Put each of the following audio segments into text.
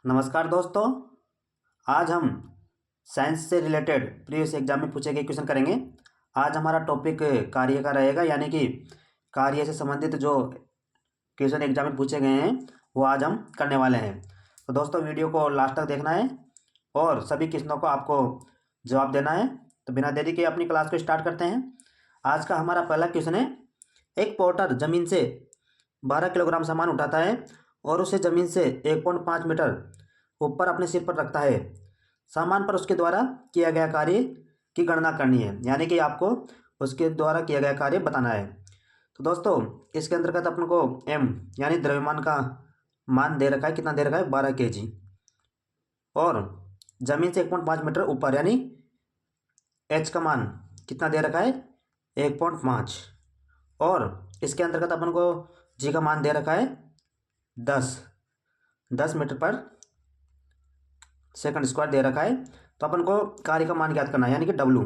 नमस्कार दोस्तों। आज हम साइंस से रिलेटेड प्रीवियस एग्जाम में पूछे गए क्वेश्चन करेंगे। आज हमारा टॉपिक कार्य का रहेगा, यानी कि कार्य से संबंधित जो क्वेश्चन एग्जाम में पूछे गए हैं वो आज हम करने वाले हैं। तो दोस्तों वीडियो को लास्ट तक देखना है और सभी क्वेश्चनों को आपको जवाब देना है। तो बिना देरी के अपनी क्लास को स्टार्ट करते हैं। आज का हमारा पहला क्वेश्चन है, एक पोर्टर ज़मीन से 12 किलोग्राम सामान उठाता है और उसे ज़मीन से 1.5 मीटर ऊपर अपने सिर पर रखता है। सामान पर उसके द्वारा किया गया कार्य की गणना करनी है, यानी कि आपको उसके द्वारा किया गया कार्य बताना है। तो दोस्तों इसके अंतर्गत अपन को एम यानी द्रव्यमान का मान दे रखा है। कितना दे रखा है? 12 kg। और ज़मीन से 1.5 मीटर ऊपर यानी एच का मान कितना दे रखा है? 1.5। और इसके अंतर्गत अपन को जी का मान दे रखा है 10 मीटर पर सेकंड स्क्वायर दे रखा है। तो अपन को कार्य का मान ज्ञात करना है, यानी कि डब्लू।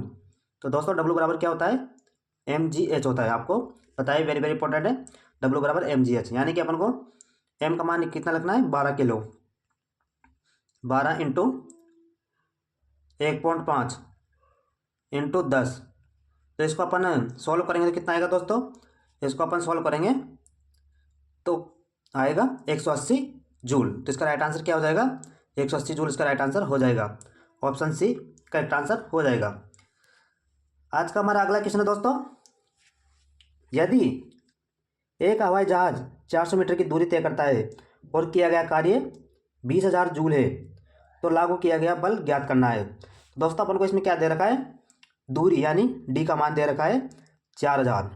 तो दोस्तों डब्लू बराबर क्या होता है? mgh होता है। आपको पता है, वेरी वेरी इंपॉर्टेंट है। डब्लू बराबर mgh, यानी कि अपन को m का मान कितना रखना है? 12 किलो। 12 into 1.5 into 10। तो इसको अपन सॉल्व करेंगे तो कितना आएगा दोस्तों? इसको अपन सॉल्व करेंगे तो आएगा 180 जूल। तो इसका राइट आंसर क्या हो जाएगा? 180 जूल इसका राइट आंसर हो जाएगा। ऑप्शन सी करेक्ट आंसर हो जाएगा। आज का हमारा अगला क्वेश्चन है दोस्तों, यदि एक हवाई जहाज 400 मीटर की दूरी तय करता है और किया गया कार्य 20,000 जूल है तो लागू किया गया बल ज्ञात करना है। दोस्तों अपन को इसमें क्या दे रखा है? दूरी यानी डी का मान दे रखा है 4,000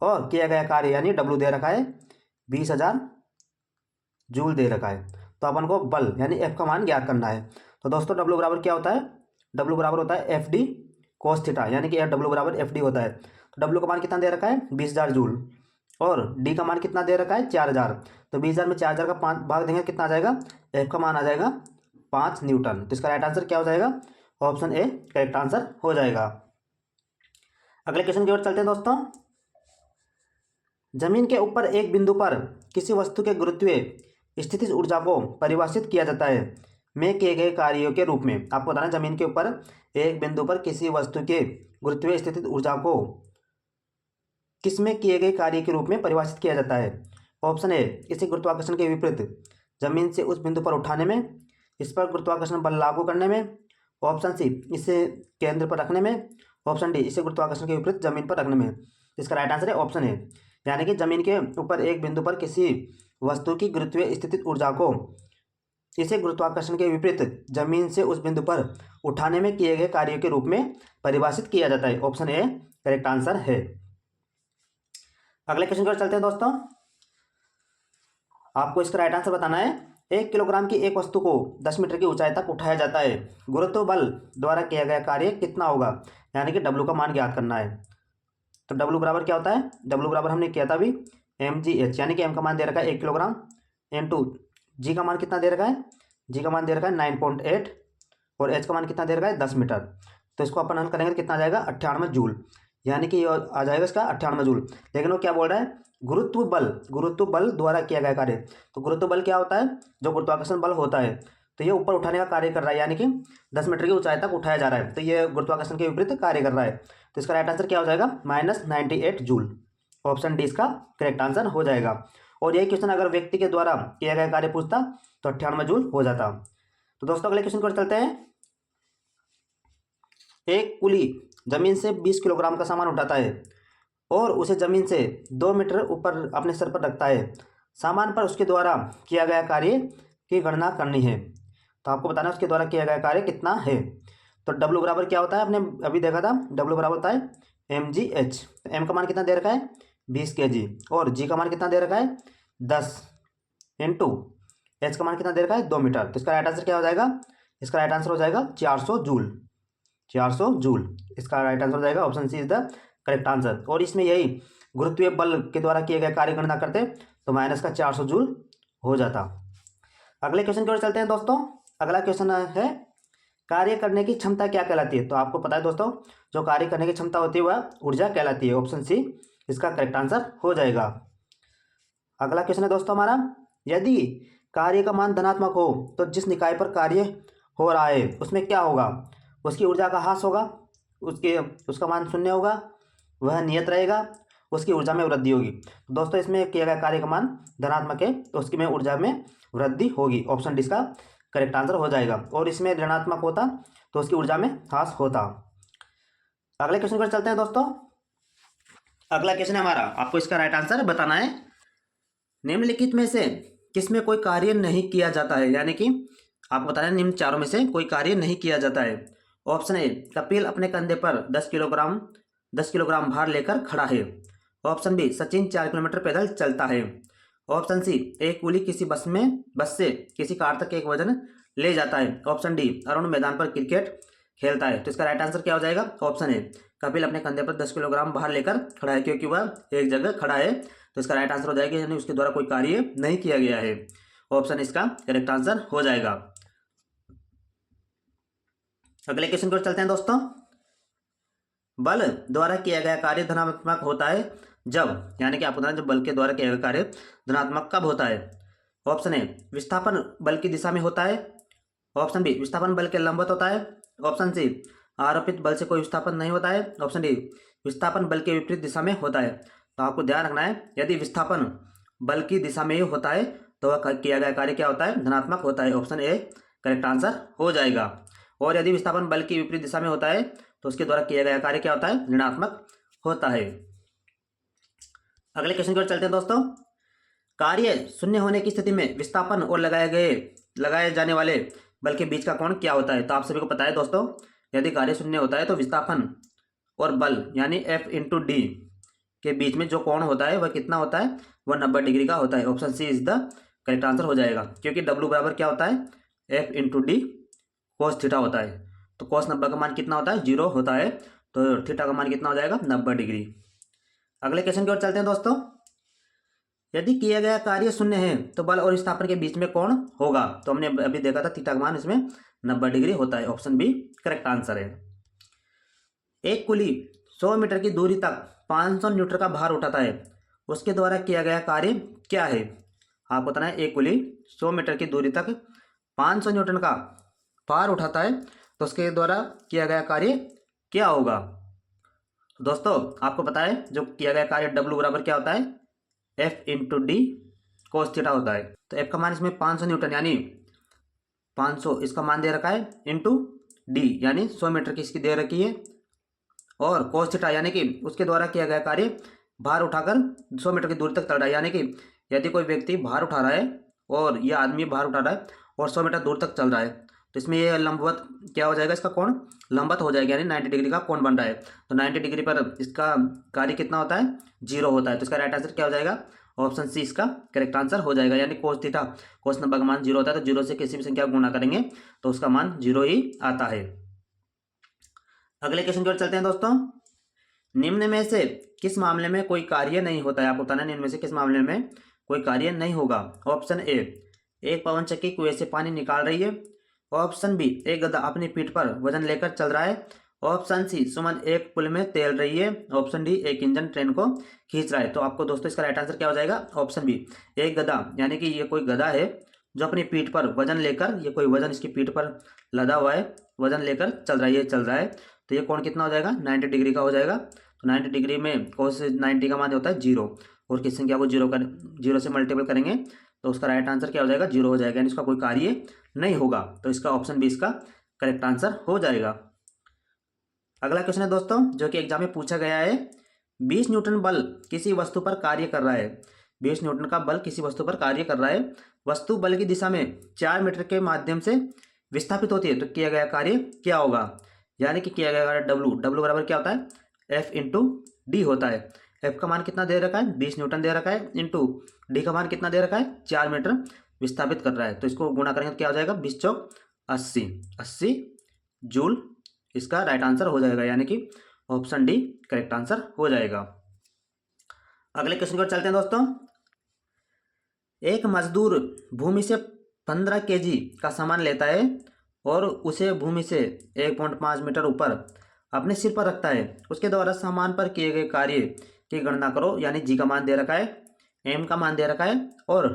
और किया गया कार्य यानी डब्लू दे रखा है 20,000 जूल दे रखा है। तो अपन को बल यानी एफ का मान ज्ञात करना है। तो दोस्तों डब्लू बराबर क्या होता है? डब्लू बराबर होता है एफ डी कोस थीटा, यानी कि डब्लू बराबर एफ डी होता है। तो डब्लू का मान कितना दे रखा है? 20,000 जूल। और डी का मान कितना दे रखा है? 4,000। तो 20,000 में 4,000 का 5 भाग देंगे, कितना आ जाएगा? एफ का मान आ जाएगा 5 न्यूटन। तो इसका राइट आंसर क्या हो जाएगा? ऑप्शन ए करेक्ट आंसर हो जाएगा। अगले क्वेश्चन की ओर चलते हैं दोस्तों। जमीन के ऊपर एक बिंदु पर किसी वस्तु के गुरुत्वीय स्थितिज ऊर्जा को परिभाषित किया जाता है में किए गए कार्यों के रूप में। आपको बताना, जमीन के ऊपर एक बिंदु पर किसी वस्तु के गुरुत्वीय स्थितिज ऊर्जा को किसमें किए गए कार्य के रूप में परिभाषित किया जाता है? ऑप्शन ए इसे गुरुत्वाकर्षण के विपरीत जमीन से उस बिंदु पर उठाने में, इस पर गुरुत्वाकर्षण बल लागू करने में। ऑप्शन सी इसे केंद्र पर रखने में। ऑप्शन डी इसे गुरुत्वाकर्षण के विपरीत जमीन पर रखने में। इसका राइट आंसर है ऑप्शन ए, यानी कि जमीन के ऊपर एक बिंदु पर किसी वस्तु की गुरुत्वीय स्थितिज ऊर्जा को इसे गुरुत्वाकर्षण के विपरीत जमीन से उस बिंदु पर उठाने में किए गए कार्यों के रूप में परिभाषित किया जाता है। ऑप्शन ए करेक्ट आंसर है। अगले क्वेश्चन की ओर चलते हैं दोस्तों। आपको इसका राइट आंसर बताना है। 1 किलोग्राम की एक वस्तु को 10 मीटर की ऊंचाई तक उठाया जाता है। गुरुत्व बल द्वारा किया गया कार्य कितना होगा? यानी कि डब्लू का मान ज्ञात करना है। तो डब्लू बराबर क्या होता है? डब्लू बराबर हमने किया था अभी mgh, यानी कि m का मान दे रखा है 1 किलोग्राम इंटू जी का मान कितना दे रखा है? जी का मान दे रखा है 9.8 और एच का मान कितना दे रखा है? 10 मीटर। तो इसको अपन हल करेंगे तो कितना आ जाएगा? 98 जूल, यानी कि आ जाएगा इसका 98 जूल। लेकिन वो क्या बोल रहा है? गुरुत्व बल द्वारा किया गया कार्य। तो गुरुत्व बल क्या होता है? जो गुरुत्वाकर्षण बल होता है। तो ये ऊपर उठाने का कार्य कर रहा है, यानी कि 10 मीटर की ऊंचाई तक उठाया जा रहा है। तो ये गुरुत्वाकर्षण के विपरीत कार्य कर रहा है। तो इसका राइट आंसर क्या हो जाएगा? -98 जूल। ऑप्शन डी इसका करेक्ट आंसर हो जाएगा। और यही क्वेश्चन अगर व्यक्ति के द्वारा किया गया कार्य पूछता तो 98 जूल हो जाता। तो दोस्तों अगले क्वेश्चन पर चलते हैं। एक कुली जमीन से 20 किलोग्राम का सामान उठाता है और उसे जमीन से 2 मीटर ऊपर अपने सर पर रखता है। सामान पर उसके द्वारा किया गया कार्य की गणना करनी है। तो आपको बताना है उसके द्वारा किया गया कार्य कितना है। तो डब्लू बराबर क्या होता है? आपने अभी देखा था, डब्लू बराबर होता है mgh। एम का मान कितना दे रखा है? 20 kg और जी का मान कितना दे रखा है? 10 इंटू एच का मान कितना दे रखा है? 2 मीटर। तो इसका राइट आंसर क्या हो जाएगा? इसका राइट आंसर हो जाएगा 400 जूल। 400 जूल इसका राइट आंसर हो जाएगा। Option C is the correct answer. और इसमें यही गुरुत्वीय बल के द्वारा किए गए कार्य गणना करते तो माइनस का 400 जूल हो जाता। अगले क्वेश्चन की ओर चलते हैं दोस्तों। अगला क्वेश्चन है, कार्य करने की क्षमता क्या कहलाती है? तो आपको पता है दोस्तों, जो कार्य करने की क्षमता होती है वह ऊर्जा कहलाती है। ऑप्शन सी इसका करेक्ट आंसर हो जाएगा। अगला क्वेश्चन है दोस्तों हमारा, यदि कार्य का मान धनात्मक हो तो जिस निकाय पर कार्य हो रहा है उसमें क्या होगा, उसकी ऊर्जा का ह्रास होगा, उसका मान शून्य होगा, वह नियत रहेगा, उसकी ऊर्जा में वृद्धि होगी। तो दोस्तों इसमें किया गया कार्य का मान धनात्मक है तो उसकी में ऊर्जा में वृद्धि होगी। ऑप्शन डी इसका करेक्ट आंसर हो जाएगा। और इसमें ऋणात्मक होता तो उसकी ऊर्जा में ह्रास होता। अगले क्वेश्चन पर चलते हैं दोस्तों। अगला क्वेश्चन है हमारा, आपको इसका राइट आंसर बताना है। निम्नलिखित में से किसमें कोई कार्य नहीं किया जाता है, यानी कि आपको बताना है निम्न चारों में से कोई कार्य नहीं किया जाता है। ऑप्शन ए, कपिल अपने कंधे पर 10 किलोग्राम भार लेकर खड़ा है। ऑप्शन बी, सचिन 4 किलोमीटर पैदल चलता है। ऑप्शन सी, एक कुली किसी बस से किसी कार तक एक वजन ले जाता है। ऑप्शन डी, अरुण मैदान पर क्रिकेट खेलता है। तो इसका राइट आंसर क्या हो जाएगा? ऑप्शन ए, कपिल अपने कंधे पर 10 किलोग्राम भार लेकर खड़ा है, क्योंकि वह एक जगह खड़ा है। तो इसका राइट आंसर हो जाएगा, यानी उसके द्वारा कोई कार्य नहीं किया गया है। ऑप्शन इसका करेक्ट आंसर हो जाएगा। अगले क्वेश्चन पर चलते हैं दोस्तों। बल द्वारा किया गया कार्य धनात्मक होता है जब, यानी कि आपको बताना जब बल के द्वारा किया गया कार्य धनात्मक कब होता है। ऑप्शन ए, विस्थापन बल की दिशा में होता है। ऑप्शन बी, विस्थापन बल के लंबवत होता है। ऑप्शन सी, आरोपित बल से कोई विस्थापन नहीं होता है। ऑप्शन डी, विस्थापन बल के विपरीत दिशा में होता है। तो आपको ध्यान रखना है, यदि विस्थापन बल की दिशा में ही होता है तो वह किया गया कार्य क्या होता है? धनात्मक होता है। ऑप्शन ए करेक्ट आंसर हो जाएगा। और यदि विस्थापन बल की विपरीत दिशा में होता है तो उसके द्वारा किया गया कार्य क्या होता है? ऋणात्मक होता है। अगले क्वेश्चन की ओर चलते हैं दोस्तों। कार्य शून्य होने की स्थिति में विस्थापन और लगाए जाने वाले बल के बीच का कोण क्या होता है? तो आप सभी को पता है दोस्तों, यदि कार्य शून्य होता है तो विस्थापन और बल यानी F/D के बीच में जो कोण होता है वह कितना होता है? वह 90 डिग्री का होता है। Option C is the correct answer हो जाएगा, क्योंकि W बराबर क्या होता है? F/D cos थीटा होता है। तो cos 90 का मान कितना होता है? 0 होता है। तो थीटा का मान कितना हो जाएगा? 90 डिग्री। अगले क्वेश्चन की ओर चलते हैं दोस्तों। यदि किया गया कार्य शून्य है तो बल और विस्थापन के बीच में कोण होगा। तो हमने अभी देखा था थीटा का मान इसमें 90 डिग्री होता है। ऑप्शन बी करेक्ट आंसर है। एक कुली 100 मीटर की दूरी तक 500 न्यूटन का भार उठाता है, उसके द्वारा किया गया कार्य क्या है? आपको बताना है, एक कुली 100 मीटर की दूरी तक 500 न्यूटन का भार उठाता है तो उसके द्वारा किया गया कार्य क्या होगा? तो दोस्तों आपको पता है जो किया गया कार्य W बराबर क्या होता है? F/D cos थीटा होता है। तो F का मान इसमें 500 न्यूटन यानी 500 इसका मान दे रखा है, इंटू D यानी 100 मीटर की इसकी दे रखी है, और cos थीटा यानी कि उसके द्वारा किया गया कार्य भार उठाकर 100 मीटर की दूरी तक चल रहा है। यानी कि यदि कोई व्यक्ति भार उठा रहा है और यह आदमी भार उठा रहा है और 100 मीटर दूर तक चल रहा है, तो इसमें ये लंबवत क्या हो जाएगा? इसका कोण लंबवत हो जाएगा, यानी 90 डिग्री का कोण बन रहा है। तो 90 डिग्री पर इसका कार्य कितना होता है? 0 होता है। तो इसका राइट आंसर क्या हो जाएगा? ऑप्शन सी इसका करेक्ट आंसर हो जाएगा, यानी cos थीटा cos 90 का मान 0 होता है। तो 0 से किसी भी संख्या को गुणा करेंगे तो उसका मान 0 ही आता है। अगले क्वेश्चन की ओर चलते हैं दोस्तों। निम्न में से किस मामले में कोई कार्य नहीं होता है? आपको बताना है निम्न में से किस मामले में कोई कार्य नहीं होगा। ऑप्शन ए, एक पवन चक्की कुएं से पानी निकाल रही है। ऑप्शन बी, एक गधा अपनी पीठ पर वजन लेकर चल रहा है। ऑप्शन सी, सुमन एक पुल में तैर रही है। ऑप्शन डी, एक इंजन ट्रेन को खींच रहा है। तो आपको दोस्तों इसका राइट आंसर क्या हो जाएगा? ऑप्शन बी, एक गधा, यानी कि ये कोई गधा है जो अपनी पीठ पर वजन लेकर, ये कोई वजन इसकी पीठ पर लदा हुआ है, वजन लेकर चल रहा है। तो ये कोण कितना हो जाएगा? 90 डिग्री का हो जाएगा। तो 90 डिग्री में cos 90 का मान होता है 0, और किस संख्या को 0 से मल्टीपल करेंगे तो उसका राइट आंसर क्या हो जाएगा? 0 हो जाएगा, यानी इसका कोई कार्य नहीं होगा। तो इसका ऑप्शन बी इसका करेक्ट आंसर हो जाएगा। अगला क्वेश्चन है दोस्तों जो कि एग्जाम में पूछा गया है। 20 न्यूटन बल किसी वस्तु पर कार्य कर रहा है। 20 न्यूटन का बल किसी वस्तु पर कार्य कर रहा है। वस्तु बल की दिशा में 4 मीटर के माध्यम से विस्थापित होती है, तो किया गया कार्य क्या होगा? यानी कि किया गया कार्य W बराबर क्या होता है? F/D होता है। F का मान कितना दे रखा है? 20 न्यूटन दे रखा है, इंटू D का मान कितना दे रखा है? 4 मीटर विस्थापित कर रहा है। तो इसको गुणा करेंगे तो क्या हो जाएगा? 20 चौक 80 जूल इसका राइट आंसर हो जाएगा, यानी कि ऑप्शन डी करेक्ट आंसर हो जाएगा। अगले क्वेश्चन की ओर चलते हैं दोस्तों। एक मजदूर भूमि से 15 kg का सामान लेता है और उसे भूमि से 1.5 मीटर ऊपर अपने सिर पर रखता है। उसके द्वारा सामान पर किए गए कार्य की गणना करो, यानी जी का मान दे रखा है, एम का मान दे रखा है और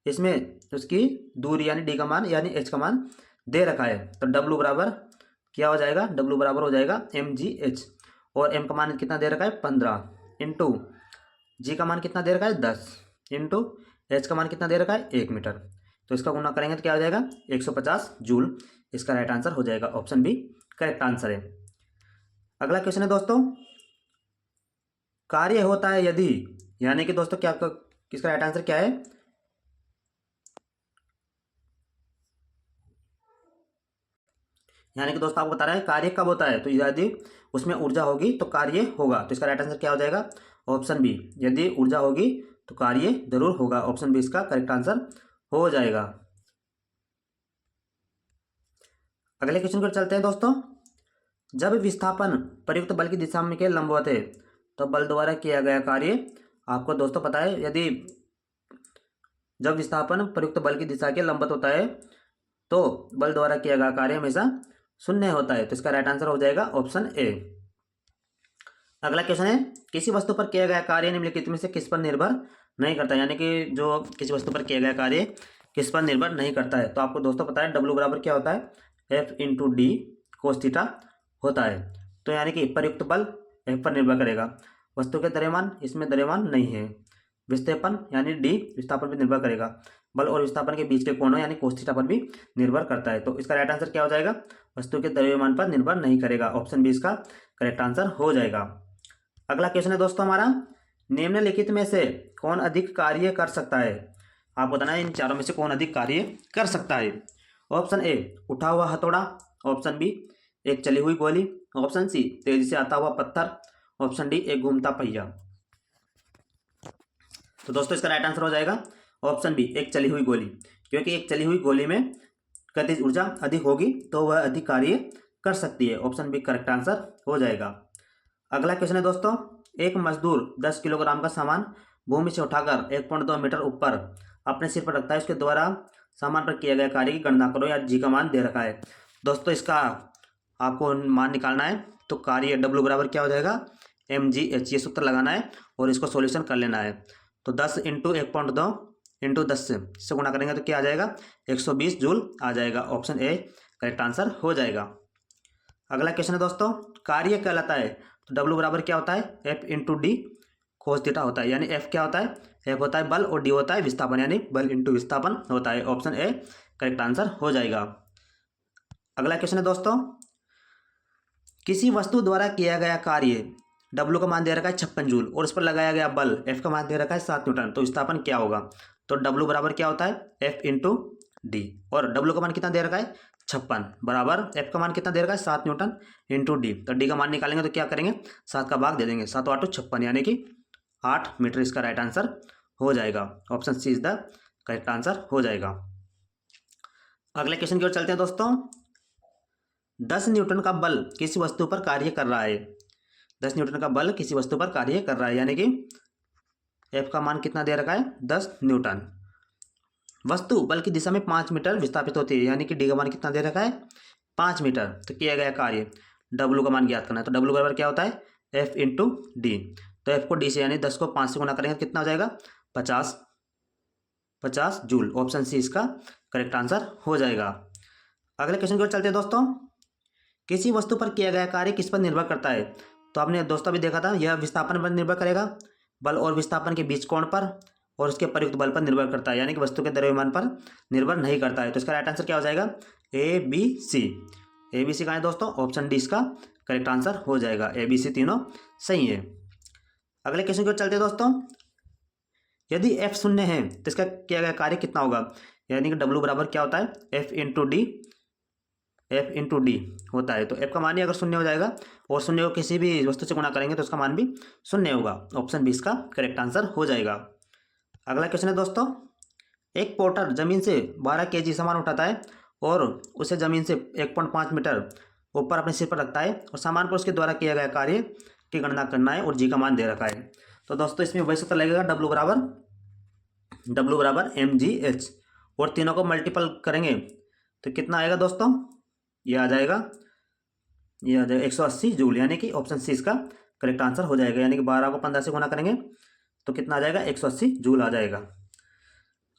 इसमें उसकी दूरी यानी डी का मान यानी एच का मान दे रखा है, तो डब्लू बराबर क्या हो जाएगा, डब्लू बराबर हो जाएगा एम जी एच, और एम का मान कितना दे रखा है 15 इंटू जी का मान कितना दे रखा है 10 इंटू एच का मान कितना दे रखा है 1 मीटर। तो इसका गुना करेंगे तो क्या हो जाएगा 150 जूल। इसका राइट आंसर हो जाएगा ऑप्शन बी करेक्ट आंसर है। अगला क्वेश्चन है दोस्तों, कार्य होता है यदि, यानी कि दोस्तों क्या इसका राइट आंसर क्या है, यानी कि दोस्तों आपको बता रहा है कार्य कब होता है, तो यदि उसमें ऊर्जा होगी तो कार्य होगा। तो इसका राइट आंसर क्या हो जाएगा ऑप्शन बी, यदि ऊर्जा होगी तो कार्य जरूर होगा। ऑप्शन बी इसका करेक्ट आंसर हो जाएगा। अगले क्वेश्चन पर चलते हैं दोस्तों, जब विस्थापन प्रयुक्त बल की दिशा में के लंबवत है तो बल द्वारा किया गया कार्य, आपको दोस्तों पता है यदि जब विस्थापन प्रयुक्त बल की दिशा के लंबवत होता है तो बल द्वारा किया गया कार्य हमेशा शून्य होता है। तो इसका राइट आंसर हो जाएगा ऑप्शन ए। अगला क्वेश्चन है, किसी वस्तु पर किया गया कार्य निम्नलिखित में से किस पर निर्भर नहीं करता, यानी कि जो किसी वस्तु पर किया गया कार्य किस पर निर्भर नहीं करता है। तो आपको दोस्तों पता है डब्ल्यू बराबर क्या होता है F into d cos theta होता है। तो यानी कि प्रयुक्त बल एफ पर निर्भर करेगा, वस्तु के द्रव्यमान इसमें द्रव्यमान नहीं है, विस्थापन यानी डी विस्थापन पर निर्भर करेगा, बल और विस्थापन के बीच के कोणों यानी कोस थीटा पर भी निर्भर करता है। तो इसका राइट आंसर क्या हो जाएगा, वस्तु के द्रव्यमान पर निर्भर नहीं करेगा। ऑप्शन बी इसका करेक्ट आंसर हो जाएगा। अगला क्वेश्चन है दोस्तों हमारा, निम्नलिखित में से कौन अधिक कार्य कर सकता है, आपको बताना है इन चारों में से कौन अधिक कार्य कर सकता है। ऑप्शन ए उठा हुआ हथौड़ा, ऑप्शन बी एक चली हुई गोली, ऑप्शन सी तेजी से आता हुआ पत्थर, ऑप्शन डी एक घूमता पहिया। तो दोस्तों इसका राइट आंसर हो जाएगा ऑप्शन बी एक चली हुई गोली, क्योंकि एक चली हुई गोली में गतिज ऊर्जा अधिक होगी तो वह अधिक कार्य कर सकती है। ऑप्शन बी करेक्ट आंसर हो जाएगा। अगला क्वेश्चन है दोस्तों, एक मजदूर 10 किलोग्राम का सामान भूमि से उठाकर 1.2 मीटर ऊपर अपने सिर पर रखता है, उसके द्वारा सामान पर किया गया कार्य की गणना करो या जी का मान दे रखा है। दोस्तों इसका आपको मान निकालना है, तो कार्य डब्ल्यू बराबर क्या हो जाएगा एम जी एच, ये सूत्र लगाना है और इसको सॉल्यूशन कर लेना है। तो 10 इंटू 1.2 इंटू 10 से गुणा करेंगे तो क्या आ जाएगा 120 जूल आ जाएगा। ऑप्शन ए करेक्ट आंसर हो जाएगा। अगला क्वेश्चन है दोस्तों, कार्य कहलाता है तो डब्ल्यू बराबर क्या होता है F into d cos theta होता है, यानी एफ क्या होता है एफ होता है बल और डी होता है विस्थापन, यानी बल इंटू विस्थापन होता है। ऑप्शन ए करेक्ट आंसर हो जाएगा। अगला क्वेश्चन है दोस्तों, किसी वस्तु द्वारा किया गया कार्य डब्ल्यू का मान दे रखा है 56 जूल और उस पर लगाया गया बल एफ का मान दे रखा है 7 न्यूटन, तो विस्थापन क्या होगा। तो डब्ल्यू बराबर क्या होता है एफ इंटू डी, और डब्ल्यू का मान कितना दे रखा है 56 बराबर एफ का मान कितना दे रखा है 7 न्यूटन इंटू डी। तो डी का मान निकालेंगे तो क्या करेंगे 7 का भाग दे देंगे, 7 8 56 यानी कि 8 मीटर इसका राइट आंसर हो जाएगा। Option C is the correct answer हो जाएगा। अगले क्वेश्चन की ओर चलते हैं दोस्तों, 10 न्यूटन का बल किसी वस्तु पर कार्य कर रहा है, 10 न्यूटन का बल किसी वस्तु पर कार्य कर रहा है, यानी कि एफ का मान कितना दे रखा है 10 न्यूटन। वस्तु बल की दिशा में 5 मीटर विस्थापित होती है, यानी कि डी का मान कितना दे रखा है 5 मीटर। तो किया गया कार्य डब्ल्यू का मान ज्ञात करना है, तो डब्ल्यू बराबर क्या होता है एफ इंटू डी। तो एफ को डी से यानी 10 को 5 से गुना करेंगे तो कितना हो जाएगा 50 जूल। ऑप्शन सी इसका करेक्ट आंसर हो जाएगा। अगले क्वेश्चन की ओर चलते हैं दोस्तों, किसी वस्तु पर किया गया कार्य किस पर निर्भर करता है। तो आपने दोस्तों भी देखा था यह विस्थापन पर निर्भर करेगा, बल और विस्थापन के बीच कोण पर और उसके प्रयुक्त बल पर निर्भर करता है, यानी कि वस्तु के द्रव्यमान पर निर्भर नहीं करता है। तो इसका राइट आंसर क्या हो जाएगा A B C. A B C कहाँ है दोस्तों, ऑप्शन डी इसका करेक्ट आंसर हो जाएगा, ए बी सी तीनों सही है। अगले क्वेश्चन की ओर चलते हैं दोस्तों, यदि एफ शून्य है तो इसका किया गया कार्य कितना होगा, यानी कि डब्ल्यू बराबर क्या होता है F into D, F into D होता है। तो एफ का मान ही अगर शून्य हो जाएगा और शून्य को किसी भी वस्तु से गुणा करेंगे तो उसका मान भी शून्य होगा। ऑप्शन बी इसका करेक्ट आंसर हो जाएगा। अगला क्वेश्चन है दोस्तों, एक पोर्टर जमीन से 12 kg सामान उठाता है और उसे जमीन से 1.5 मीटर ऊपर अपने सिर पर रखता है और सामान पर उसके द्वारा किया गया कार्य की गणना करना है और जी का मान दे रखा है। तो दोस्तों इसमें वही सूत्र लगेगा डब्ल्यू बराबर एम जी एच, और तीनों को मल्टीपल करेंगे तो कितना आएगा दोस्तों, ये आ जाएगा 180 जूल, यानी कि ऑप्शन सी इसका करेक्ट आंसर हो जाएगा, यानी कि 12 को 15 से गुना करेंगे तो कितना आ जाएगा 180 जूल आ जाएगा।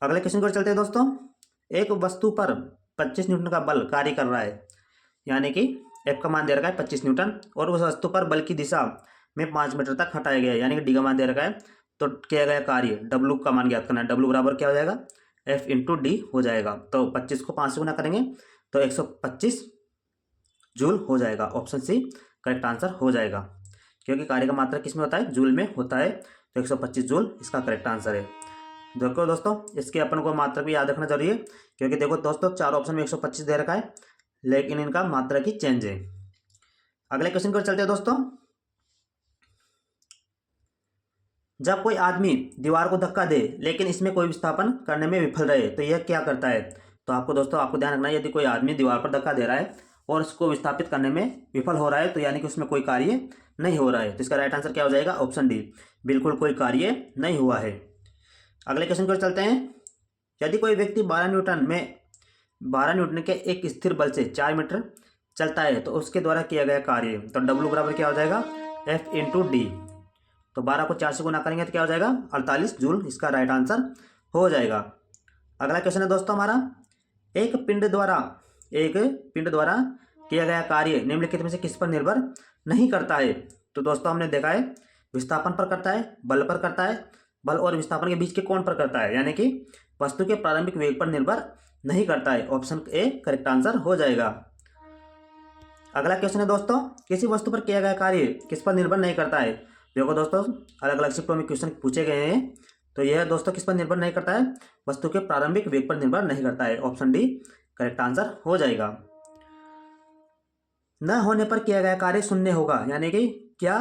अगले क्वेश्चन की ओर चलते हैं दोस्तों। एक वस्तु पर 25 न्यूटन का बल कार्य कर रहा है, यानी कि F का मान दे रखा है 25 न्यूटन, और उस वस्तु पर बल की दिशा में 5 मीटर तक हटाया गया है, यानी कि डी का मान दे रखा है। तो किया गया कार्य W का मान ज्ञात करना है। W बराबर क्या हो जाएगा, F इंटू डी हो जाएगा। तो 25 को 5 से गुना करेंगे तो 125 जूल हो जाएगा। ऑप्शन सी करेक्ट आंसर हो जाएगा, क्योंकि कार्य का मात्रा किस में होता है, जूल में होता है। तो 125 जूल इसका करेक्ट आंसर है। देखो दोस्तों, इसके अपन को मात्रा भी याद रखना जरूरी है, क्योंकि देखो दोस्तों 4 ऑप्शन में 125 दे रखा है, लेकिन इनका मात्रा की चेंज है। अगले क्वेश्चन की ओर चलते हैं दोस्तों। जब कोई आदमी दीवार को धक्का दे लेकिन इसमें कोई विस्थापन करने में विफल रहे तो यह क्या करता है। तो आपको दोस्तों आपको ध्यान रखना है, यदि कोई आदमी दीवार पर धक्का दे रहा है और उसको विस्थापित करने में विफल हो रहा है, तो यानी कि उसमें कोई कार्य नहीं हो रहा है। तो इसका राइट आंसर क्या हो जाएगा, ऑप्शन डी, बिल्कुल कोई कार्य नहीं हुआ है। अगले क्वेश्चन की ओर चलते हैं। यदि कोई व्यक्ति 12 न्यूटन के एक स्थिर बल से 4 मीटर चलता है तो उसके द्वारा किया गया कार्य, तो W बराबर क्या हो जाएगा, F इंटू डी। तो 12 को 4 से गुना करेंगे तो क्या हो जाएगा, 48 जूल इसका राइट आंसर हो जाएगा। अगला क्वेश्चन है दोस्तों हमारा, एक पिंड द्वारा किया गया कार्य निम्नलिखित में से किस पर निर्भर नहीं करता है। तो दोस्तों हमने देखा है विस्थापन पर करता है, बल पर करता है, बल और विस्थापन के बीच के कोण पर करता है, यानी कि वस्तु के प्रारंभिक वेग पर निर्भर नहीं करता है। ऑप्शन ए करेक्ट आंसर हो जाएगा। अगला क्वेश्चन है दोस्तों, किसी वस्तु पर किया गया कार्य किस पर निर्भर नहीं करता है। देखो दोस्तों अलग अलग शिफ्टों में क्वेश्चन पूछे गए हैं, तो यह दोस्तों किस पर निर्भर नहीं करता है, वस्तु के प्रारंभिक वेग पर निर्भर नहीं करता है। ऑप्शन डी करेक्ट आंसर हो जाएगा। न होने पर किया गया कार्य शून्य होगा, यानी कि क्या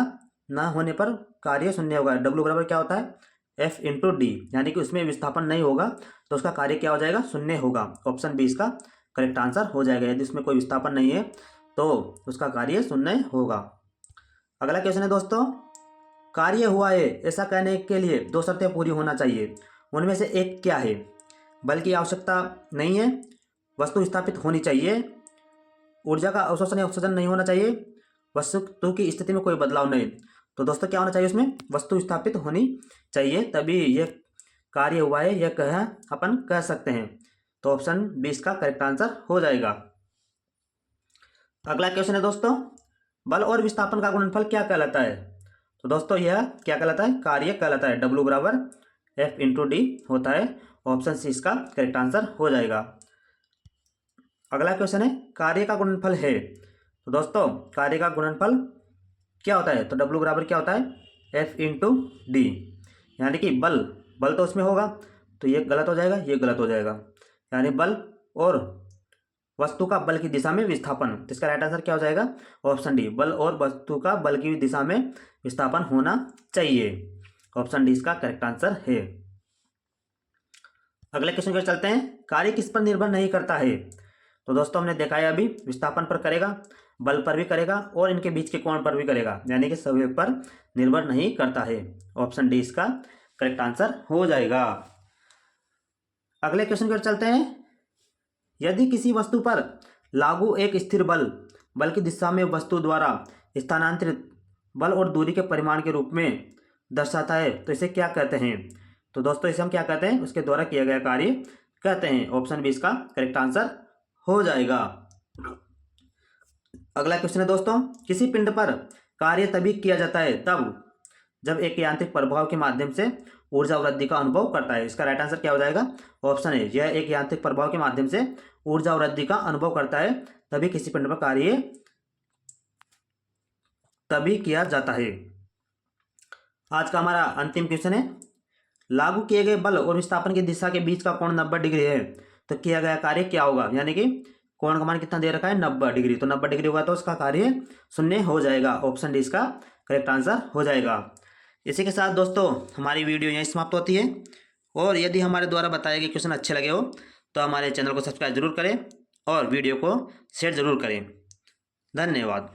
न होने पर कार्य शून्य होगा। W बराबर क्या होता है, F इंटू डी, यानी कि उसमें विस्थापन नहीं होगा तो उसका कार्य क्या हो जाएगा, शून्य होगा। ऑप्शन बी इसका करेक्ट आंसर हो जाएगा। यदि उसमें कोई विस्थापन नहीं है तो उसका कार्य शून्य होगा। अगला क्वेश्चन है दोस्तों, कार्य हुआ है ऐसा कहने के लिए 2 शर्तें पूरी होना चाहिए, उनमें से एक क्या है। बल की आवश्यकता नहीं है, वस्तु स्थापित होनी चाहिए, ऊर्जा का अवशोषण या उत्सर्जन नहीं होना चाहिए, वस्तु की स्थिति में कोई बदलाव नहीं। तो दोस्तों क्या होना चाहिए, उसमें वस्तु स्थापित होनी चाहिए, तभी यह कार्य हुआ है यह अपन कह सकते हैं। तो ऑप्शन बी इसका करेक्ट आंसर हो जाएगा। अगला क्वेश्चन है दोस्तों, बल और विस्थापन का गुणनफल क्या कहलाता है। तो दोस्तों यह क्या कहलाता है, कार्य कहलाता है। W बराबर F इंटू डी होता है। ऑप्शन सी इसका करेक्ट आंसर हो जाएगा। अगला क्वेश्चन है, कार्य का गुणनफल है। तो दोस्तों कार्य का गुणनफल क्या होता है, तो W बराबर क्या होता है, F इंटू डी, यानी कि बल तो उसमें होगा, तो ये गलत हो जाएगा, ये गलत हो जाएगा, यानी बल और वस्तु का बल की दिशा में विस्थापन। तो इसका राइट आंसर क्या हो जाएगा, ऑप्शन डी, बल और वस्तु का बल की दिशा में विस्थापन होना चाहिए। ऑप्शन डी इसका करेक्ट आंसर है। अगले क्वेश्चन पर चलते हैं, कार्य किस पर निर्भर नहीं करता है। तो दोस्तों हमने देखा है अभी विस्थापन पर करेगा, बल पर भी करेगा और इनके बीच के कोण पर भी करेगा, यानी कि संवेग पर निर्भर नहीं करता है। ऑप्शन डी इसका करेक्ट आंसर हो जाएगा। अगले क्वेश्चन पर चलते हैं, यदि किसी वस्तु पर लागू एक स्थिर बल की दिशा में वस्तु द्वारा स्थानांतरित बल और दूरी के परिमाण के रूप में दर्शाता है तो इसे क्या कहते हैं। तो दोस्तों इसे हम क्या कहते हैं, उसके द्वारा किया गया कार्य कहते हैं। ऑप्शन बी इसका करेक्ट आंसर हो जाएगा। अगला क्वेश्चन है दोस्तों, किसी पिंड पर कार्य तभी किया जाता है तब जब एक यांत्रिक प्रभाव के माध्यम से ऊर्जा वृद्धि का अनुभव करता है। इसका राइट आंसर क्या हो जाएगा, ऑप्शन है, यह एक यांत्रिक प्रभाव के माध्यम से ऊर्जा वृद्धि का अनुभव करता है, तभी किसी पिंड पर कार्य तभी किया जाता है। आज का हमारा अंतिम क्वेश्चन है, लागू किए गए बल और विस्थापन की दिशा के बीच का कोण 90 डिग्री है तो किया गया कार्य क्या होगा, यानी कि कोण का मान कितना दे रखा है, 90 डिग्री, तो 90 डिग्री होगा तो उसका कार्य शून्य हो जाएगा। ऑप्शन डी इसका करेक्ट आंसर हो जाएगा। इसी के साथ दोस्तों हमारी वीडियो यहीं समाप्त होती है, और यदि हमारे द्वारा बताए गए क्वेश्चन अच्छे लगे हो तो हमारे चैनल को सब्सक्राइब जरूर करें और वीडियो को शेयर जरूर करें। धन्यवाद।